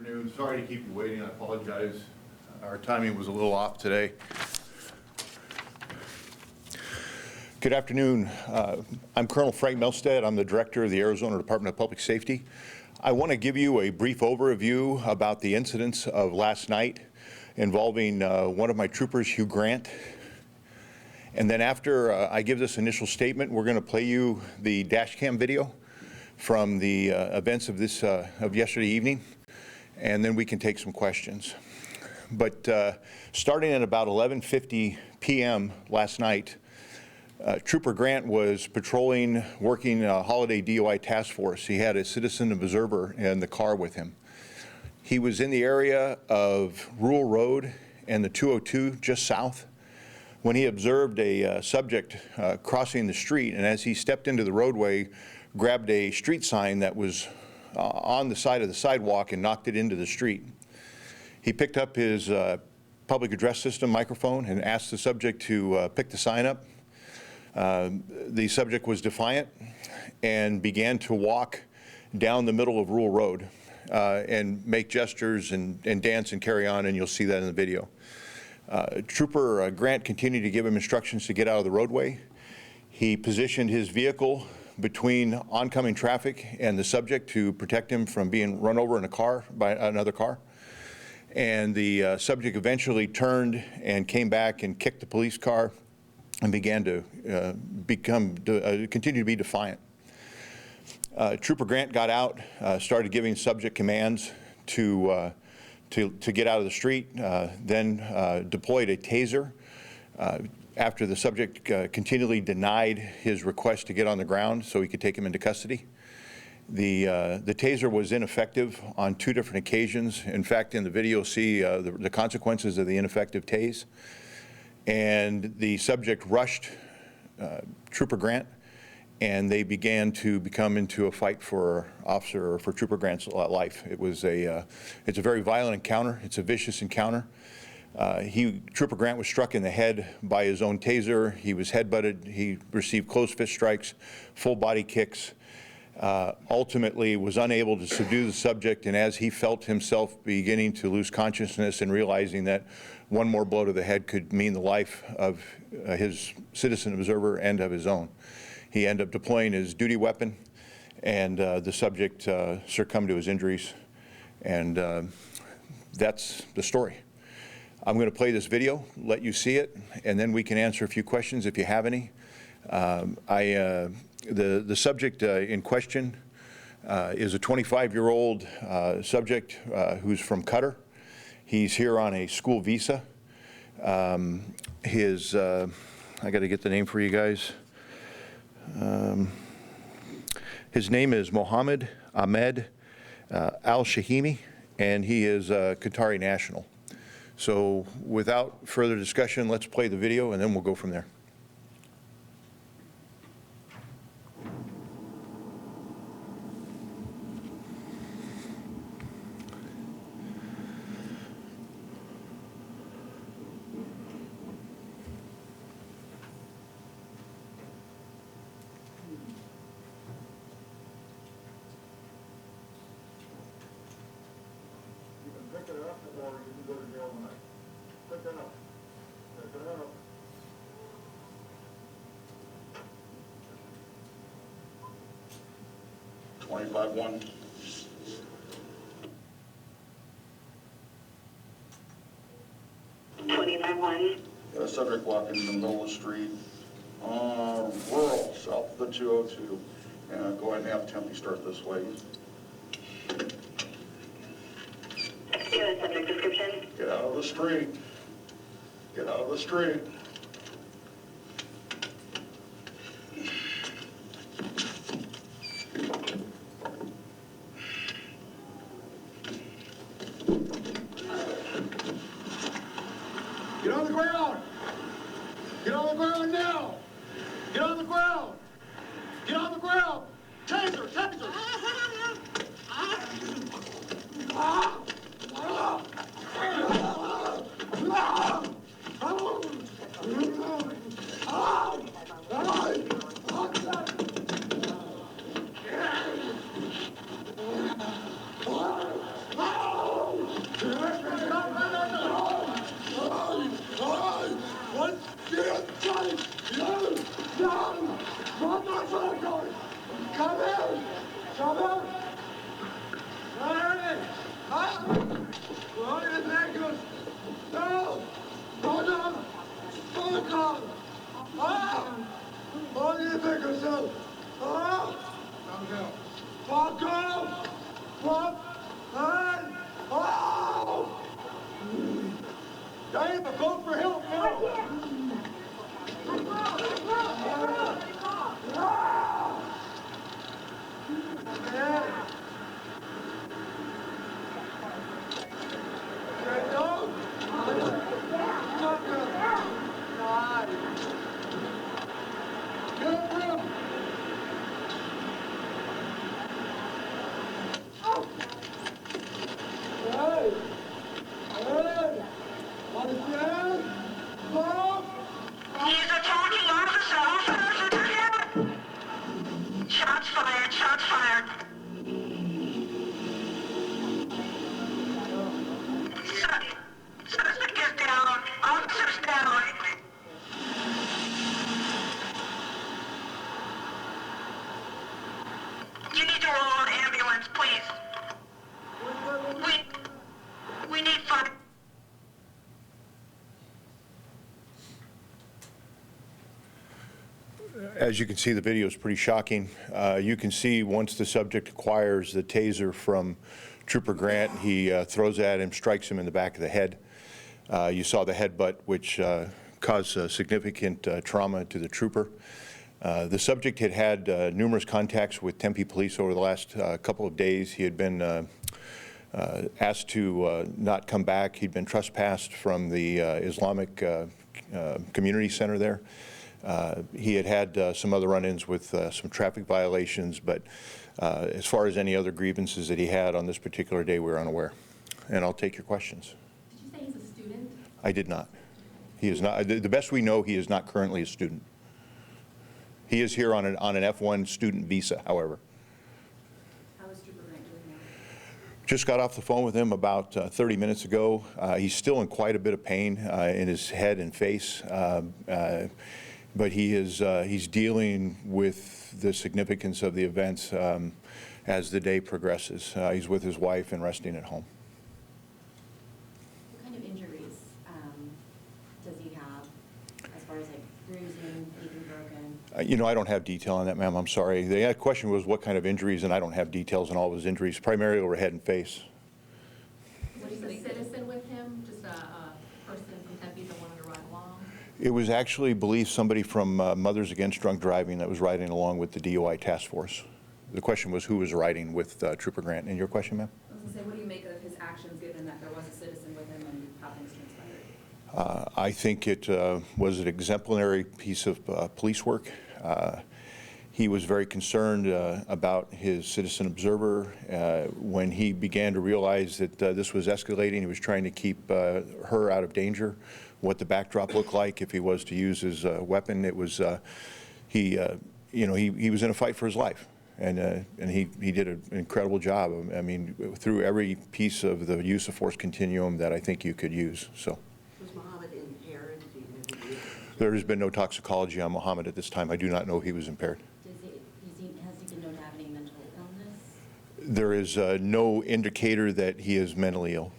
afternoon. Sorry to keep you waiting. I apologize. Our timing was a little off today. Good afternoon. I'm Colonel Frank Melstead. I'm the Director of the Arizona Department of Public Safety. I want to give you a brief overview about the incidents of last night involving one of my troopers, Hugh Grant. And then after I give this initial statement, we're going to play you the dash cam video from the events of yesterday evening, and then we can take some questions. But starting at about 11:50 p.m. last night, Trooper Grant was patrolling, working a holiday DUI task force. He had a citizen observer in the car with him. He was in the area of Rural Road and the 202 just south when he observed a subject crossing the street, and as he stepped into the roadway, grabbed a street sign that was on the side of the sidewalk and knocked it into the street. He picked up his public address system microphone and asked the subject to pick the sign up. The subject was defiant and began to walk down the middle of Rural Road and make gestures and dance and carry on, and you'll see that in the video. Trooper Grant continued to give him instructions to get out of the roadway. He positioned his vehicle between oncoming traffic and the subject to protect him from being run over in a car by another car. And the subject eventually turned and came back and kicked the police car and began to continue to be defiant. Trooper Grant got out, started giving subject commands to get out of the street, then deployed a taser. After the subject continually denied his request to get on the ground so he could take him into custody. The taser was ineffective on 2 different occasions. In fact, in the video, see the consequences of the ineffective tase. And the subject rushed Trooper Grant, and they began to become into a fight for Trooper Grant's life. It's a very violent encounter. It's a vicious encounter. Trooper Grant was struck in the head by his own taser. He was headbutted. He received closed fist strikes, full body kicks. Ultimately was unable to subdue the subject, and as he felt himself beginning to lose consciousness and realizing that one more blow to the head could mean the life of his citizen observer and of his own, he ended up deploying his duty weapon, and the subject succumbed to his injuries, and that's the story. I'm going to play this video, let you see it, and then we can answer a few questions if you have any. The subject in question is a 25-year-old subject who's from Qatar. He's here on a school visa. I got to get the name for you guys. His name is Mohammed Ahmed Al-Shahimi, and he is a Qatari national. So without further discussion, let's play the video and then we'll go from there. Pick it up, or you can go to jail tonight. Pick it up. Pick it up. 25-1. Got a subject walking in the middle of the street, rural, south of the 202. Go ahead and have Tempe start this way. Subject description. Get out of the street. Get out of the street. Get on the ground! Get on the ground now! Get on the ground! Get on the ground! Taser! Taser! ground! Ah! What do you think of yourself? Ah! Fuck off! Fuck! And... Oh! Dave, go for help now! Man! Get down! Get him! Hey! Hey! Understand? Stop! He's a talking officer. Officers, him! Shots fired. Shots fired. Suspect is down. Officer's down. You need to roll an ambulance, please. We need fire. As you can see, the video is pretty shocking. You can see once the subject acquires the taser from Trooper Grant, he throws at him, strikes him in the back of the head. You saw the headbutt, which caused significant trauma to the trooper. The subject had had numerous contacts with Tempe police over the last couple of days. He had been asked to not come back. He'd been trespassed from the Islamic Community Center there. He had had some other run-ins with some traffic violations, but as far as any other grievances that he had on this particular day, we're unaware. And I'll take your questions. Did you say he's a student? I did not. He is not. The best we know, he is not currently a student. He is here on an F1 student visa, however. How is Trooper Grant doing now? Just got off the phone with him about 30 minutes ago. He's still in quite a bit of pain in his head and face, but he's dealing with the significance of the events as the day progresses. He's with his wife and resting at home. What kind of injuries does he have as far as like bruising, anything broken? You know, I don't have detail on that, ma'am. I'm sorry. The question was what kind of injuries, and I don't have details on all of his injuries, primarily over head and face. Was he a citizen with him, just a person from Tempe that wanted to ride along? It was actually believed somebody from Mothers Against Drunk Driving that was riding along with the DUI task force. The question was who was riding with Trooper Grant. And your question, ma'am? I was going to say, what do you make of his actions, given that there was a citizen with him and how things transpired? I think it was an exemplary piece of police work. He was very concerned about his citizen observer. When he began to realize that this was escalating, he was trying to keep her out of danger. What the backdrop looked like if he was to use his weapon, it was he was in a fight for his life, and he did an incredible job. I mean, through every piece of the use of force continuum that I think you could use. So. Was Muhammad impaired? Do you know? There has been no toxicology on Muhammad at this time. I do not know he was impaired. Has he been known to have any mental illness? There is no indicator that he is mentally ill.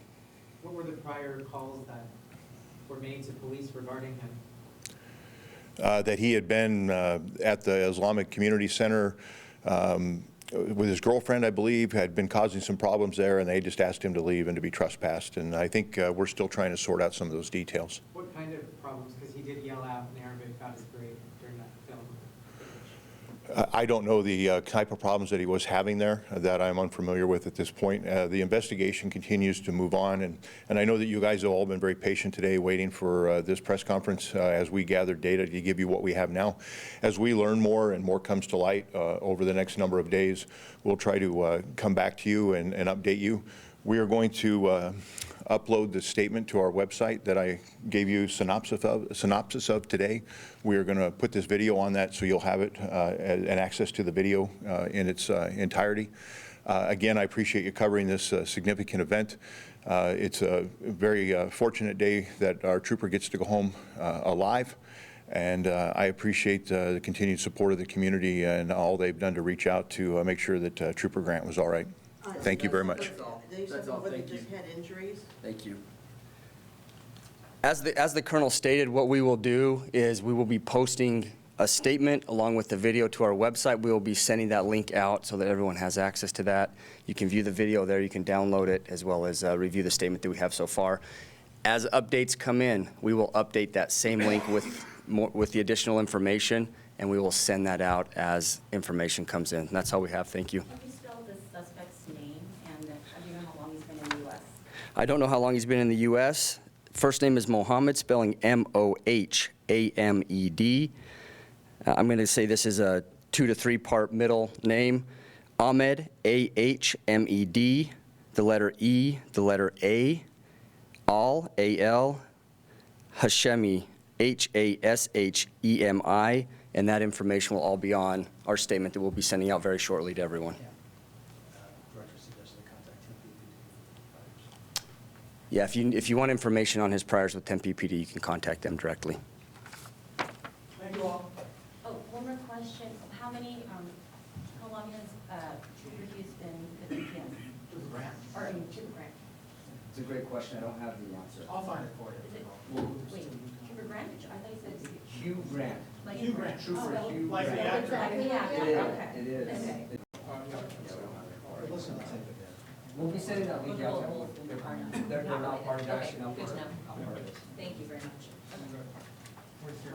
What were the prior calls that were made to police regarding him? That he had been at the Islamic Community Center with his girlfriend, I believe, had been causing some problems there, and they just asked him to leave and to be trespassed. And I think we're still trying to sort out some of those details. What kind of problems? Because he did yell out in Arabic, "God is great," during that film. I don't know the type of problems that he was having there that I'm unfamiliar with at this point. The investigation continues to move on, and I know that you guys have all been very patient today waiting for this press conference as we gather data to give you what we have now. As we learn more and more comes to light over the next number of days, we'll try to come back to you and update you. We are going to upload the statement to our website that I gave you synopsis of today. We are going to put this video on that so you'll have it and access to the video in its entirety. Again, I appreciate you covering this significant event. It's a very fortunate day that our trooper gets to go home alive, and I appreciate the continued support of the community and all they've done to reach out to make sure that Trooper Grant was all right. Thank you very much. They That's said all. whether Thank they you. had injuries. Thank you. As the Colonel stated, what we will do is we will be posting a statement along with the video to our website. We will be sending that link out so that everyone has access to that. You can view the video there, you can download it, as well as review the statement that we have so far. As updates come in, we will update that same link with the additional information, and we will send that out as information comes in. And that's all we have. Thank you. Can you spell the suspect's name, and do you know how long he's been in the U.S.? I don't know how long he's been in the U.S. First name is Mohammed, spelling Mohamed. I'm going to say this is a 2 to 3 part middle name. Ahmed, Ahmed, the letter E, the letter A, Al, A-L, Hashemi, Hashemi, and that information will all be on our statement that we'll be sending out very shortly to everyone. Yeah, if you want information on his priors with 10 PPD, you can contact them directly. Thank you all. Oh, one more question. How long has Trooper Hughes been with DPS? Trooper Grant. Or, Trooper Grant? It's a great question. I don't have the answer. I'll find it for you. Is it, wait, Trooper Grant? I thought you said it was Hugh Grant. like. Hugh Grant. Trooper Oh, Hugh like the Grant. actor. Exactly, yeah. It is. Okay. It is. Okay. Listen to it. We'll be sending that link out. They're not part of it, actually, not Good to part know. of this. Thank you very much. We're here.